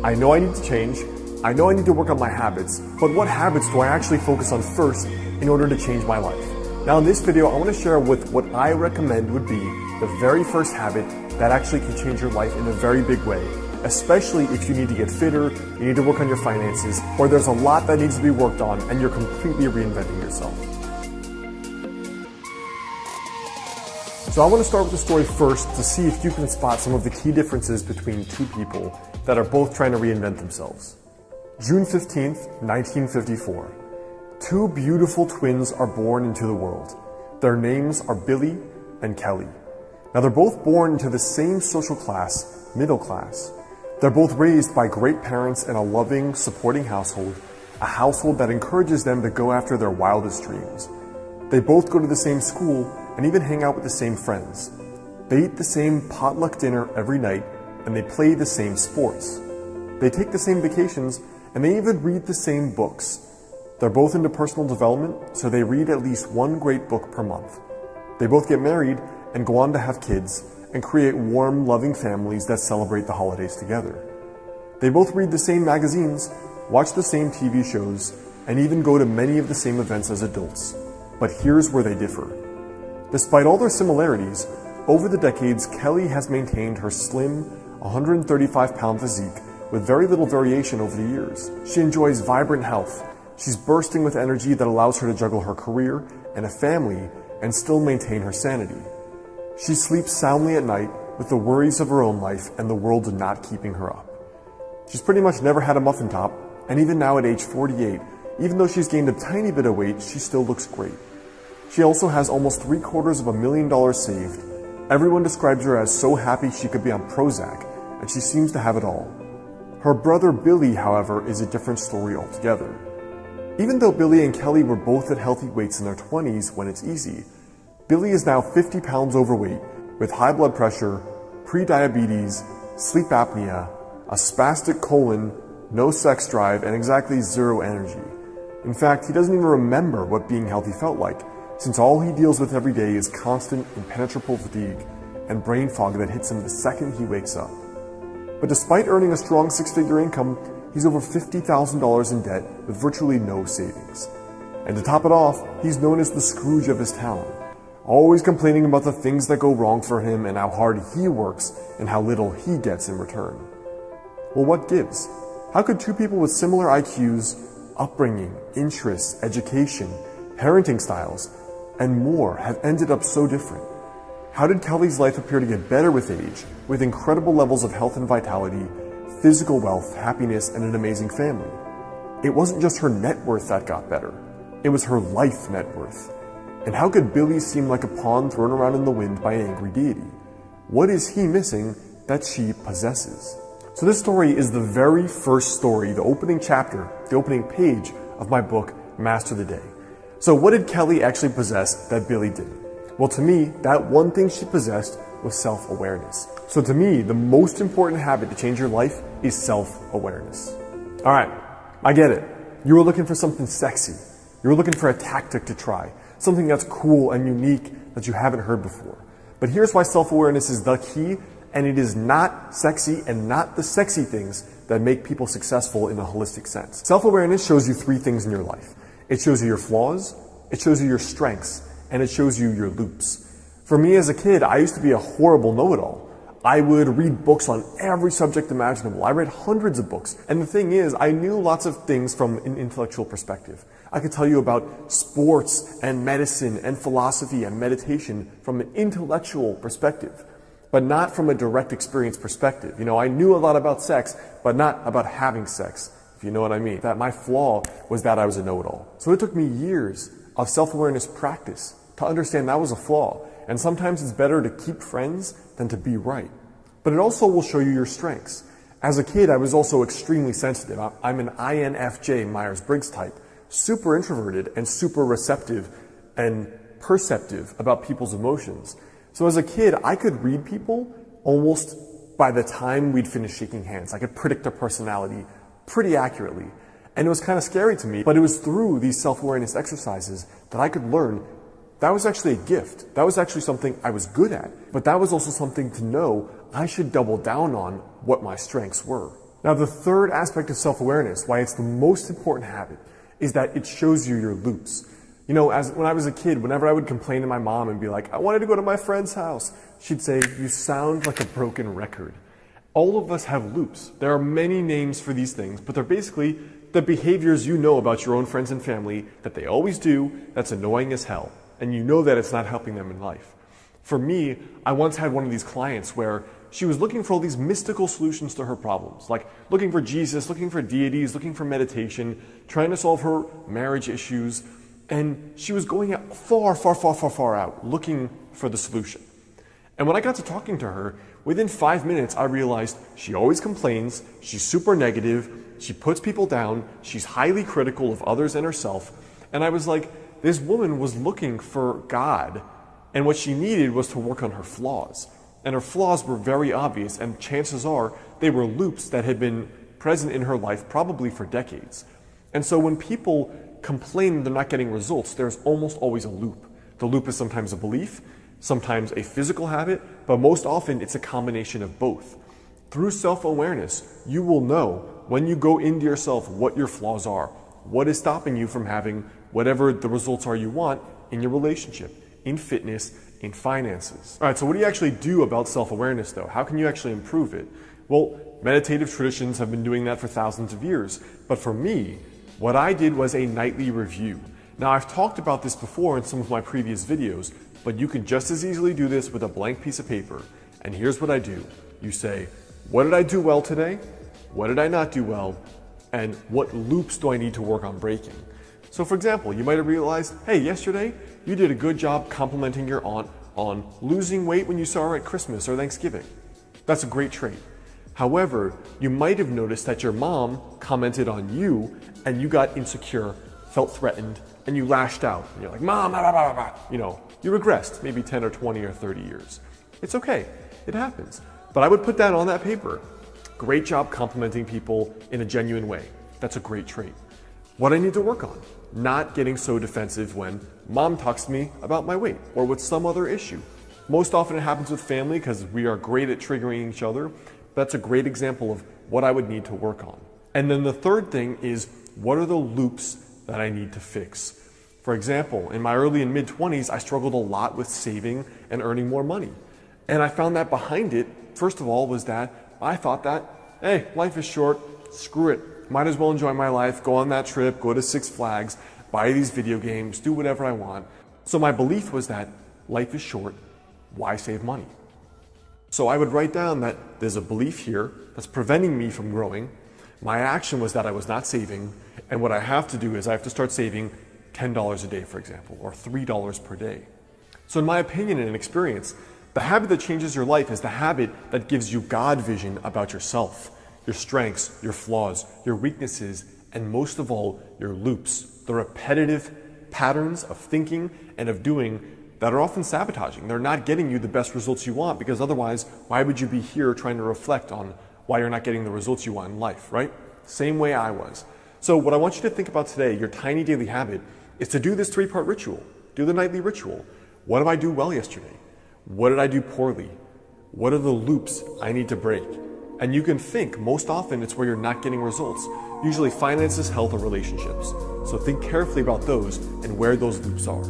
I know I need to change, I know I need to work on my habits, but what habits do I actually focus on first in order to change my life? Now in this video, I want to share with what I recommend would be the very first habit that actually can change your life in a very big way, especially if you need to get fitter, you need to work on your finances, or there's a lot that needs to be worked on and you're completely reinventing yourself. So I want to start with the story first to see if you can spot some of the key differences between two people that are both trying to reinvent themselves. June 15th, 1954. Two beautiful twins are born into the world. Their names are Billy and Kelly. Now they're both born into the same social class, middle class. They're both raised by great parents in a loving, supporting household, a household that encourages them to go after their wildest dreams. They both go to the same school and even hang out with the same friends. They eat the same potluck dinner every night and they play the same sports. They take the same vacations and they even read the same books. They're both into personal development, so they read at least one great book per month. They both get married and go on to have kids and create warm, loving families that celebrate the holidays together. They both read the same magazines, watch the same TV shows, and even go to many of the same events as adults. But here's where they differ. Despite all their similarities, over the decades, Kelly has maintained her slim, 135-pound physique with very little variation over the years. She enjoys vibrant health. She's bursting with energy that allows her to juggle her career and a family and still maintain her sanity. She sleeps soundly at night with the worries of her own life and the world not keeping her up. She's pretty much never had a muffin top, and even now at age 48, even though she's gained a tiny bit of weight, she still looks great. She also has almost $750,000 saved. Everyone describes her as so happy she could be on Prozac, and she seems to have it all. Her brother Billy, however, is a different story altogether. Even though Billy and Kelly were both at healthy weights in their 20s when it's easy, Billy is now 50 pounds overweight with high blood pressure, pre-diabetes, sleep apnea, a spastic colon, no sex drive, and exactly zero energy. In fact, he doesn't even remember what being healthy felt like, since all he deals with every day is constant, impenetrable fatigue and brain fog that hits him the second he wakes up. But despite earning a strong six-figure income, he's over $50,000 in debt with virtually no savings. And to top it off, he's known as the Scrooge of his town, always complaining about the things that go wrong for him and how hard he works and how little he gets in return. Well, what gives? How could two people with similar IQs, upbringing, interests, education, parenting styles, and more have ended up so different? How did Kelly's life appear to get better with age, with incredible levels of health and vitality, physical wealth, happiness, and an amazing family? It wasn't just her net worth that got better. It was her life net worth. And how could Billy seem like a pawn thrown around in the wind by an angry deity? What is he missing that she possesses? So this story is the very first story, the opening chapter, the opening page of my book, Master the Day. So what did Kelly actually possess that Billy didn't? Well, to me, that one thing she possessed was self-awareness. So to me, the most important habit to change your life is self-awareness. All right, I get it. You were looking for something sexy. You were looking for a tactic to try, something that's cool and unique that you haven't heard before. But here's why self-awareness is the key, and it is not sexy and not the sexy things that make people successful in a holistic sense. Self-awareness shows you three things in your life. It shows you your flaws, it shows you your strengths, and it shows you your loops. For me as a kid, I used to be a horrible know-it-all. I would read books on every subject imaginable. I read hundreds of books. And the thing is, I knew lots of things from an intellectual perspective. I could tell you about sports and medicine and philosophy and meditation from an intellectual perspective, but not from a direct experience perspective. You know, I knew a lot about sex, but not about having sex, if you know what I mean. That my flaw was that I was a know-it-all. So it took me years of self-awareness practice to understand that was a flaw. And sometimes it's better to keep friends than to be right. But it also will show you your strengths. As a kid, I was also extremely sensitive. I'm an INFJ Myers-Briggs type, super introverted and super receptive and perceptive about people's emotions. So as a kid, I could read people almost by the time we'd finish shaking hands. I could predict their personality pretty accurately. And it was kind of scary to me, but it was through these self-awareness exercises that I could learn that was actually a gift. That was actually something I was good at. But that was also something to know I should double down on what my strengths were. Now, the third aspect of self-awareness, why it's the most important habit, is that it shows you your loops. You know, when I was a kid, whenever I would complain to my mom and be like, I wanted to go to my friend's house, she'd say, you sound like a broken record. All of us have loops. There are many names for these things, but they're basically the behaviors you know about your own friends and family that they always do that's annoying as hell, and you know that it's not helping them in life. For me, I once had one of these clients where she was looking for all these mystical solutions to her problems, like looking for Jesus, looking for deities, looking for meditation, trying to solve her marriage issues, and she was going out far out looking for the solution. And when I got to talking to her, within 5 minutes, I realized she always complains, she's super negative, she puts people down, she's highly critical of others and herself. And I was like, this woman was looking for God, and what she needed was to work on her flaws. And her flaws were very obvious, and chances are they were loops that had been present in her life probably for decades. And so when people complain they're not getting results, there's almost always a loop. The loop is sometimes a belief, sometimes a physical habit, but most often it's a combination of both. Through self-awareness, you will know when you go into yourself what your flaws are, what is stopping you from having whatever the results are you want in your relationship, in fitness, in finances. All right, so what do you actually do about self-awareness though? How can you actually improve it? Well, meditative traditions have been doing that for thousands of years, but for me, what I did was a nightly review. Now, I've talked about this before in some of my previous videos, but you can just as easily do this with a blank piece of paper. And here's what I do. You say, what did I do well today? What did I not do well? And what loops do I need to work on breaking? So for example, you might have realized, hey, yesterday you did a good job complimenting your aunt on losing weight when you saw her at Christmas or Thanksgiving. That's a great trait. However, you might have noticed that your mom commented on you and you got insecure, felt threatened, and you lashed out. And you're like, Mom, blah, blah, blah, blah. You know, you regressed maybe 10 or 20 or 30 years. It's okay, it happens. But I would put that on that paper. Great job complimenting people in a genuine way. That's a great trait. What I need to work on, not getting so defensive when mom talks to me about my weight or with some other issue. Most often it happens with family because we are great at triggering each other. That's a great example of what I would need to work on. And then the third thing is, what are the loops that I need to fix? For example, in my early and mid-20s, I struggled a lot with saving and earning more money. And I found that behind it, first of all, was that I thought that, hey, life is short, screw it. Might as well enjoy my life, go on that trip, go to Six Flags, buy these video games, do whatever I want. So my belief was that life is short, why save money? So I would write down that there's a belief here that's preventing me from growing. My action was that I was not saving, and what I have to do is I have to start saving $10 a day, for example, or $3 per day. So in my opinion and experience, the habit that changes your life is the habit that gives you God vision about yourself, your strengths, your flaws, your weaknesses, and most of all, your loops, the repetitive patterns of thinking and of doing that are often sabotaging. They're not getting you the best results you want, because otherwise, why would you be here trying to reflect on why you're not getting the results you want in life, right? Same way I was. So what I want you to think about today, your tiny daily habit, is to do this 3-part ritual. Do the nightly ritual. What did I do well yesterday? What did I do poorly? What are the loops I need to break? And you can think, most often it's where you're not getting results. Usually finances, health, or relationships. So think carefully about those and where those loops are.